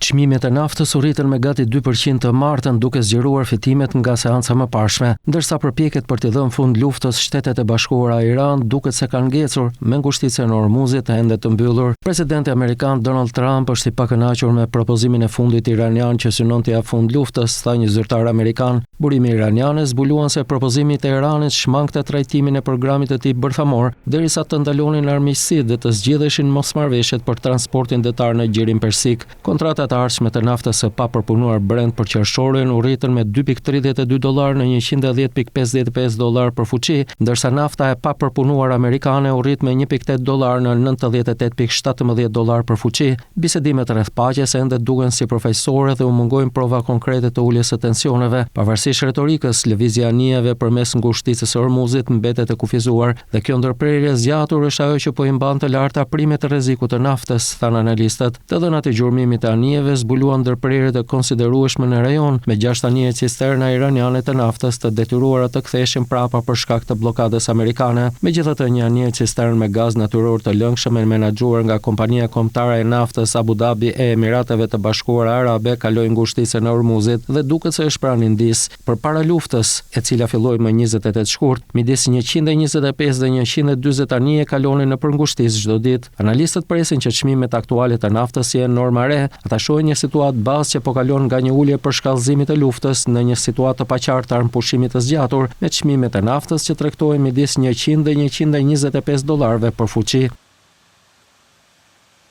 Çmimet e naftës u rritën me gati 2% të martën, duke zgjeruar fitimet nga seanca më parshme, ndërsa përpjekjet për t'i dhënë fund luftës Shtetet e Bashkuara Iran duket se kanë ngecur me ngushticën e Hormuzit ende të mbyllur. Presidenti amerikan Donald Trump është i pakënaqur me propozimin e fundit iranian që synon t'i jap fund luftës, tha një zyrtar amerikan. Burimi iranian zbuluan se propozimi i Teheranit shmangte trajtimin e programit të tij bërthamor, derisa të ndalonin armiqësitë dhe të zgjidheshin mosmarrëveshjet për transportin detar në Gjirin Persik. Kontratat të ardhshme të naftës së papërpunuar Brent për qershorin u rritën me $2.32 në $110.55 për fuqi, ndërsa nafta e papërpunuar amerikane u rrit me $1.8 në $98.17 për fuqi. Bisedimet rreth paqes ende duken si përfaqësore dhe u mungojnë prova konkrete të uljes së tensioneve. Pavarësisht retorikës, lëvizja e anijeve përmes ngushticës së Hormuzit mbetet e kufizuar dhe kjo ndërprerje zgjatur është ajo që po i mban të larta primet e rrezikut të naftës, thanë analistët. Të dhënat e gjurmimit të anijeve zbuluan ndërprerje të konsiderueshme në rajon, me 6 anije cisterna iraniane të naftës të detyruara të ktheheshin prapa për shkak të bllokadës amerikane. Megjithatë, një anije cistern me gaz natyror të lëngshëm e menaxhuar nga kompania kombëtare e naftës Abu Dhabi e Emirateve të Bashkuara Arabe kaloi ngushticën e Hormuzit dhe duket se është pranë ndis. Përpara luftës, e cila filloi më 28 shkurt, midis 125 dhe 140 anije kalonin në përngushticë çdo ditë. Analistët presin që çmimet aktuale të naftës jenë norma re. Ata shohin një situatë bazë që po kalon nga një ulje për shkallëzimit të luftës në një situatë të paqartë armë pushimit të zgjatur, me çmimet e naftës që tregtohen midis $100 dhe $125 për fuqi.